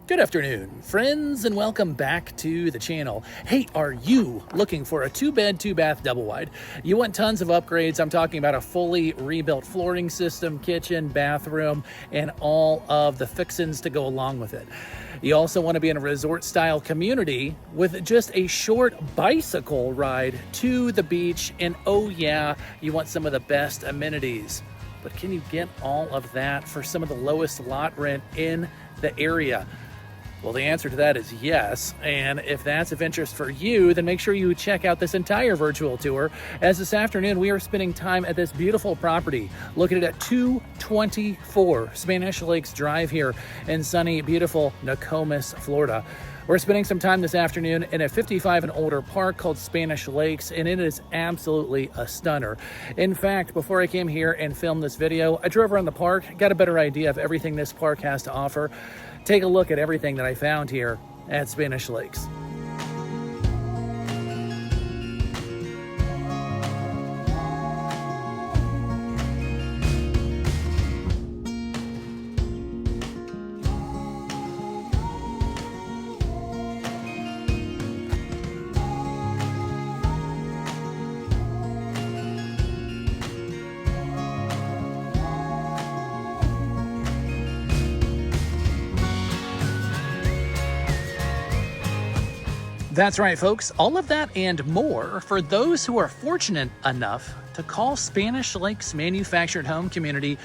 Good afternoon, friends, and welcome back to the channel. Hey, are you looking for a 2-bed, 2-bath double wide? You want tons of upgrades? I'm talking about a fully rebuilt flooring system, kitchen, bathroom, and all of the fixins to go along with it. You also want to be in a resort-style community with just a short bicycle ride to the beach, and oh yeah, you want some of the best amenities. But can you get all of that for some of the lowest lot rent in the area? Well, the answer to that is yes, and if that's of interest for you, then make sure you check out this entire virtual tour, as this afternoon we are spending time at this beautiful property located at 224 Spanish Lakes Drive here in sunny, beautiful Nokomis, Florida. We're spending some time this afternoon in a 55 and older park called Spanish Lakes, and it is absolutely a stunner. In fact, before I came here and filmed this video, I drove around the park, got a better idea of everything this park has to offer. Take a look at everything that I found here at Spanish Lakes. That's right, folks. All of that and more for those who are fortunate enough to call Spanish Lakes Manufactured Home Community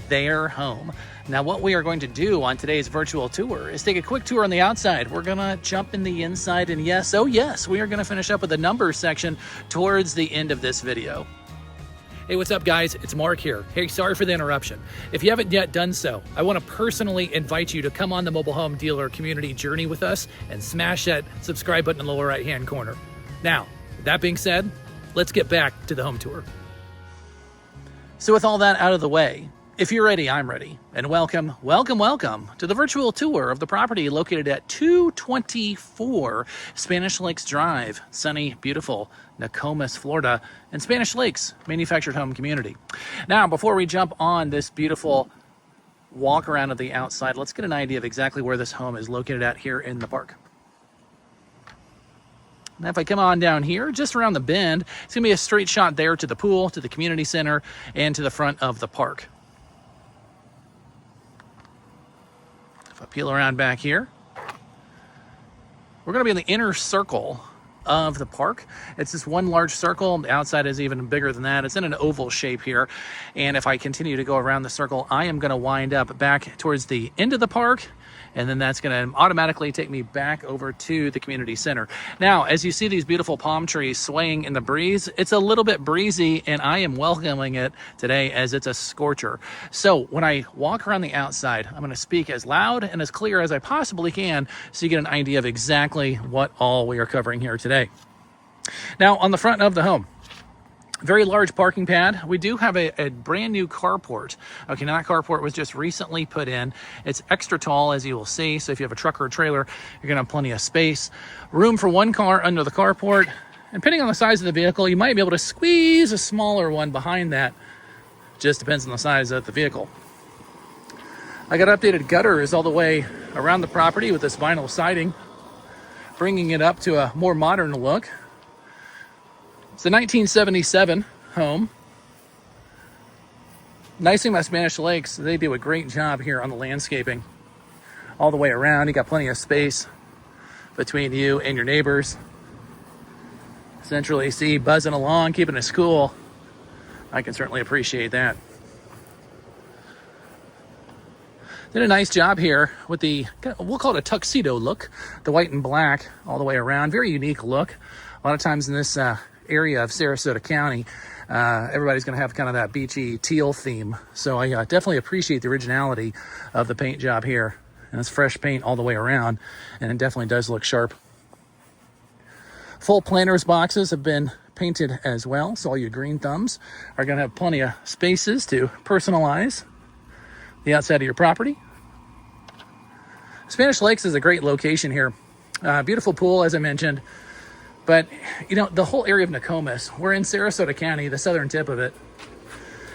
their home. Now, what we are going to do on today's virtual tour is take a quick tour on the outside. We're going to jump in the inside, and yes, oh yes, we are going to finish up with the numbers section towards the end of this video. Hey, what's up, guys? It's Mark here. Hey, sorry for the interruption. If you haven't yet done so, I want to personally invite you to come on the mobile home dealer community journey with us and smash that subscribe button in the lower right-hand corner. Now, with that being said, let's get back to the home tour. So with all that out of the way, if you're ready, I'm ready. And welcome to the virtual tour of the property located at 224 Spanish Lakes Drive, sunny, beautiful Nokomis, Florida, and Spanish Lakes Manufactured Home Community. Now, before we jump on this beautiful walk around of the outside, let's get an idea of exactly where this home is located at here in the park. Now, if I come on down here, just around the bend, it's gonna be a straight shot there to the pool, to the community center, and to the front of the park. If I peel around back here, we're going to be in the inner circle of the park. It's this one large circle. The outside is even bigger than that. It's in an oval shape here. And if I continue to go around the circle, I am going to wind up back towards the end of the park. And then that's going to automatically take me back over to the community center. Now, as you see these beautiful palm trees swaying in the breeze, it's a little bit breezy, and I am welcoming it today as it's a scorcher. So when I walk around the outside, I'm going to speak as loud and as clear as I possibly can so you get an idea of exactly what all we are covering here today. Now, on the front of the home, very large parking pad. We do have a brand new carport. Okay, now that carport was just recently put in. It's extra tall, as you will see. So if you have a truck or a trailer, you're gonna have plenty of space. Room for one car under the carport. And depending on the size of the vehicle, you might be able to squeeze a smaller one behind that. Just depends on the size of the vehicle. I got updated gutters all the way around the property with this vinyl siding, bringing it up to a more modern look. It's a 1977 home. Nice thing about Spanish Lakes, they do a great job here on the landscaping. All the way around, you got plenty of space between you and your neighbors. Central AC buzzing along, keeping us cool. I can certainly appreciate that. Did a nice job here with the, we'll call it a tuxedo look, the white and black all the way around. Very unique look. A lot of times in this area of Sarasota County, everybody's going to have kind of that beachy teal theme. So I definitely appreciate the originality of the paint job here. And it's fresh paint all the way around, and it definitely does look sharp. Full planters boxes have been painted as well, so all you green thumbs are going to have plenty of spaces to personalize the outside of your property. Spanish Lakes is a great location here. Beautiful pool, as I mentioned. But, you know, the whole area of Nokomis, we're in Sarasota County, the southern tip of it.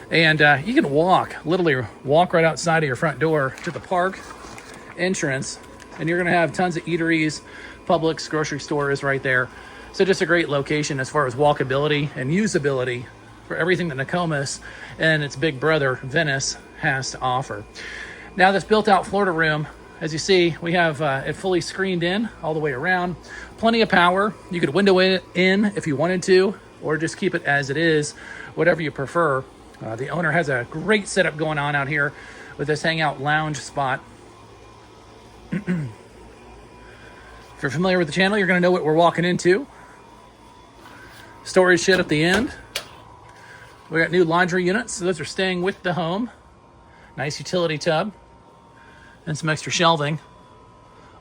And you can literally walk right outside of your front door to the park entrance and you're going to have tons of eateries, Publix, grocery stores right there. So just a great location as far as walkability and usability for everything that Nokomis and its big brother, Venice, has to offer. Now this built-out Florida room, as you see, we have it fully screened in all the way around. Plenty of power. You could window it in if you wanted to, or just keep it as it is, whatever you prefer. The owner has a great setup going on out here with this hangout lounge spot. If you're familiar with the channel, you're going to know what we're walking into. Storage shed at the end. We got new laundry units, so those are staying with the home. Nice utility tub and some extra shelving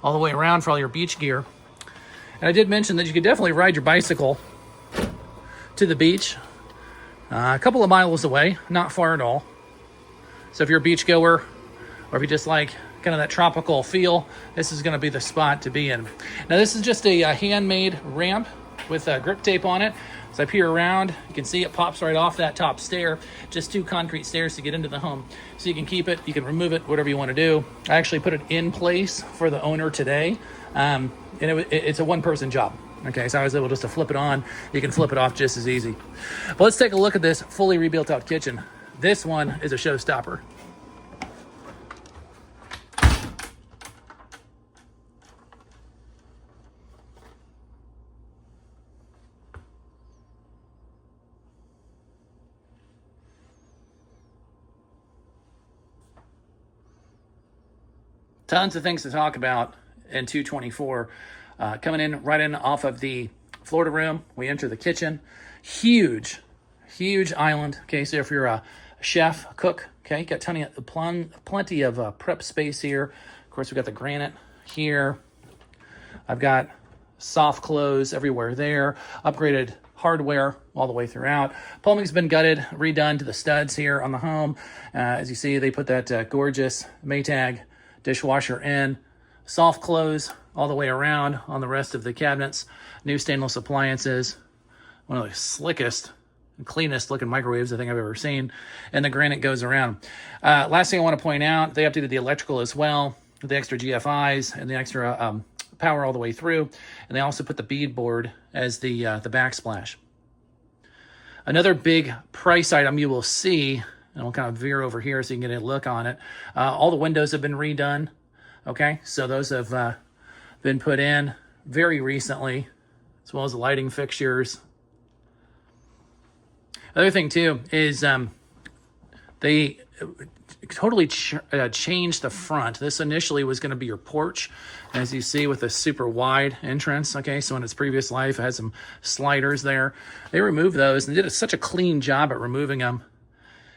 all the way around for all your beach gear. And I did mention that you could definitely ride your bicycle to the beach, a couple of miles away, not far at all. So if you're a beach goer, or if you just like kind of that tropical feel, this is going to be the spot to be in. Now this is just a handmade ramp with grip tape on it. As I peer around, you can see it pops right off that top stair. Just 2 concrete stairs to get into the home. So you can keep it, you can remove it, whatever you want to do. I actually put it in place for the owner today. And it's a one-person job. Okay, so I was able just to flip it on. You can flip it off just as easy. But let's take a look at this fully rebuilt out kitchen. This one is a showstopper. Tons of things to talk about in 224. Coming in right in off of the Florida room, we enter the kitchen. Huge island. Okay, so if you're a chef, a cook, okay, you got plenty of prep space here. Of course, we've got the granite here. I've got soft clothes everywhere there. Upgraded hardware all the way throughout. Plumbing's been gutted, redone to the studs here on the home. As you see, they put that gorgeous Maytag dishwasher in. Soft close all the way around on the rest of the cabinets. New stainless appliances. One of the slickest and cleanest looking microwaves I think I've ever seen. And the granite goes around. Last thing I want to point out, they updated the electrical as well, with the extra GFIs and the extra power all the way through. And they also put the beadboard as the backsplash. Another big price item you will see, and we'll kind of veer over here so you can get a look on it. All the windows have been redone. Okay, so those have been put in very recently, as well as the lighting fixtures. Other thing too is they totally changed the front. This initially was going to be your porch, as you see, with a super wide entrance. Okay, so in its previous life, it had some sliders there. They removed those and did such a clean job at removing them.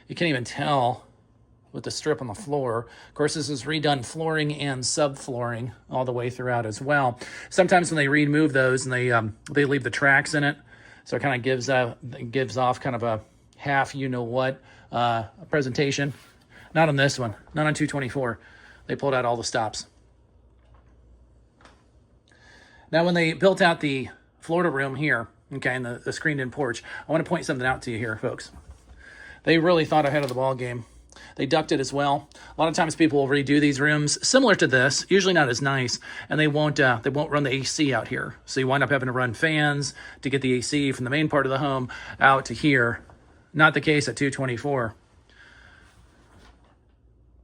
You can't even tell with the strip on the floor. Of course, this is redone flooring and subflooring all the way throughout as well. Sometimes when they remove those and they leave the tracks in it, so it kind of gives off kind of a half you-know-what presentation. Not on this one, not on 224. They pulled out all the stops. Now, when they built out the Florida room here, okay, and the screened-in porch, I want to point something out to you here, folks. They really thought ahead of the ball game. They ducted as well. A lot of times people will redo these rooms similar to this, usually not as nice, and they won't run the AC out here. So you wind up having to run fans to get the AC from the main part of the home out to here. Not the case at 224.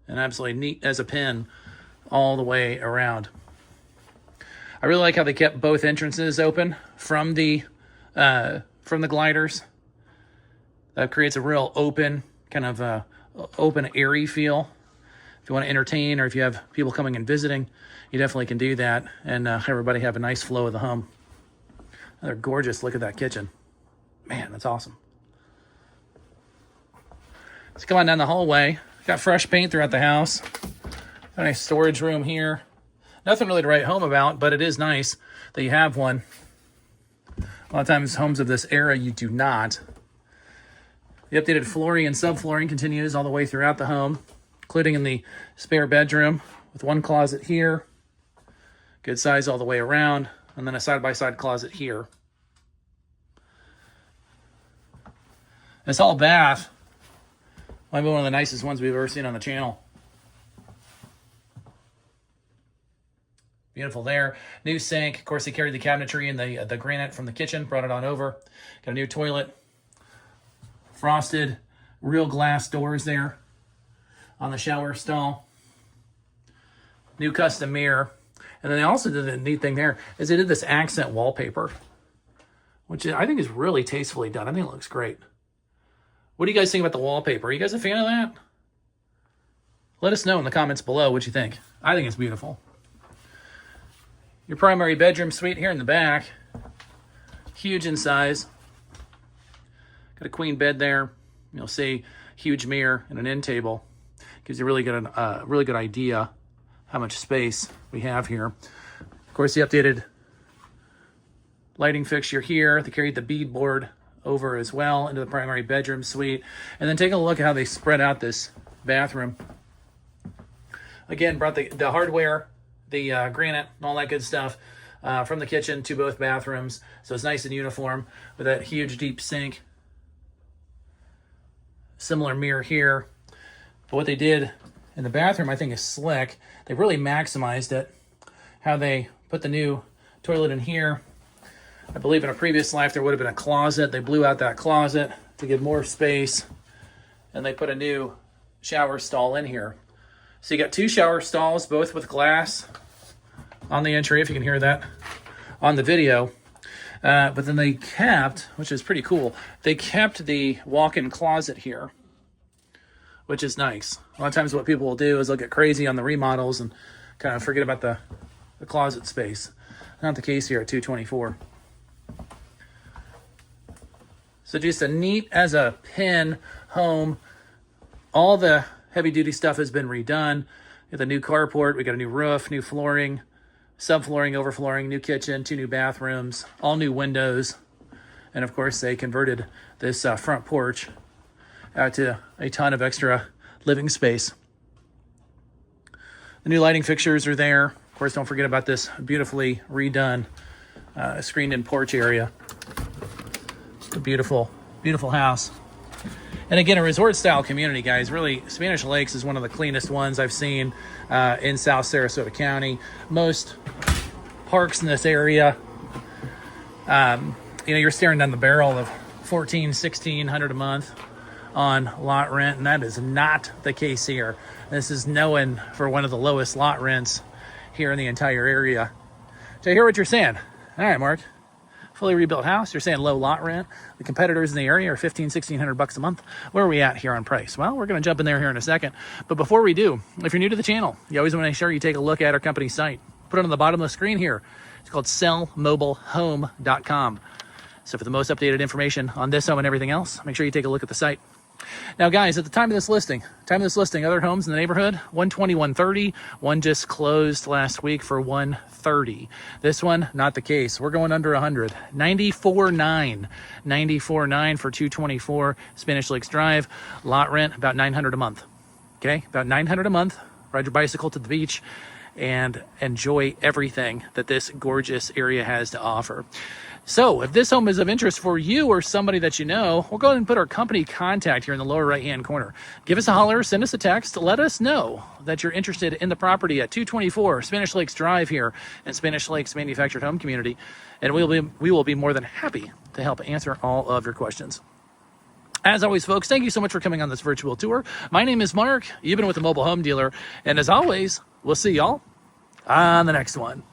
And absolutely neat as a pin all the way around. I really like how they kept both entrances open from the gliders. That creates a real open, kind of open, airy feel. If you want to entertain or if you have people coming and visiting, you definitely can do that and everybody have a nice flow of the home. Another gorgeous look at that kitchen. Man, that's awesome. Let's go on down the hallway. Got fresh paint throughout the house. Got a nice storage room here. Nothing really to write home about, but it is nice that you have one. A lot of times homes of this era, you do not. The updated flooring and subflooring continues all the way throughout the home, including in the spare bedroom with one closet here. Good size all the way around, and then a side-by-side closet here. This hall bath might be one of the nicest ones we've ever seen on the channel. Beautiful there. New sink. Of course, they carried the cabinetry and the granite from the kitchen, brought it on over. Got a new toilet. Frosted, real glass doors there on the shower stall. New custom mirror. And then they also did a neat thing there, is they did this accent wallpaper, which I think is really tastefully done. I think it looks great. What do you guys think about the wallpaper? Are you guys a fan of that? Let us know in the comments below what you think. I think it's beautiful. Your primary bedroom suite here in the back. Huge in size. Got a queen bed there. You'll see huge mirror and an end table. Gives you a really good idea how much space we have here. Of course, the updated lighting fixture here. They carried the beadboard over as well into the primary bedroom suite. And then take a look at how they spread out this bathroom. Again, brought the hardware, the granite, and all that good stuff from the kitchen to both bathrooms. So it's nice and uniform with that huge deep sink. Similar mirror here. But what they did in the bathroom, I think, is slick. They really maximized it. How they put the new toilet in here. I believe in a previous life there would have been a closet. They blew out that closet to give more space. And they put a new shower stall in here. So you got 2 shower stalls, both with glass on the entry, if you can hear that on the video. But then they kept, which is pretty cool, they kept the walk-in closet here, which is nice. A lot of times what people will do is they'll get crazy on the remodels and kind of forget about the closet space. Not the case here at 224. So just a neat as a pin home. All the heavy-duty stuff has been redone. We got the new carport. We got a new roof, new flooring, subflooring, overflooring, new kitchen, 2 new bathrooms, all new windows. And of course, they converted this front porch out to a ton of extra living space. The new lighting fixtures are there. Of course, don't forget about this beautifully redone screened-in porch area. It's a beautiful, beautiful house. And again, a resort-style community, guys. Really, Spanish Lakes is one of the cleanest ones I've seen in South Sarasota County. Most parks in this area, you're staring down the barrel of $1,400, $1,600 a month on lot rent, and that is not the case here. This is known for one of the lowest lot rents here in the entire area. So I hear what you're saying. All right, Mark. Fully rebuilt house. You're saying low lot rent. The competitors in the area are $1,500, $1,600 a month. Where are we at here on price? Well, we're going to jump in there here in a second. But before we do, if you're new to the channel, you always want to make sure you take a look at our company site. Put it on the bottom of the screen here. It's called sellmobilehome.com. So for the most updated information on this home and everything else, make sure you take a look at the site. Now, guys, at the time of this listing, other homes in the neighborhood, 120, 130. One just closed last week for 130. This one, not the case. We're going under 100. 94.9. 94.9 for 224 Spanish Lakes Drive. Lot rent, about $900 a month. Okay, about $900 a month. Ride your bicycle to the beach and enjoy everything that this gorgeous area has to offer. So if this home is of interest for you or somebody that you know, we'll go ahead and put our company contact here in the lower right-hand corner. Give us a holler, send us a text, let us know that you're interested in the property at 224 Spanish Lakes Drive here in Spanish Lakes Manufactured Home Community, and we will be more than happy to help answer all of your questions. As always, folks, thank you so much for coming on this virtual tour. My name is Mark. You've been with the Mobile Home Dealer, and as always, we'll see y'all on the next one.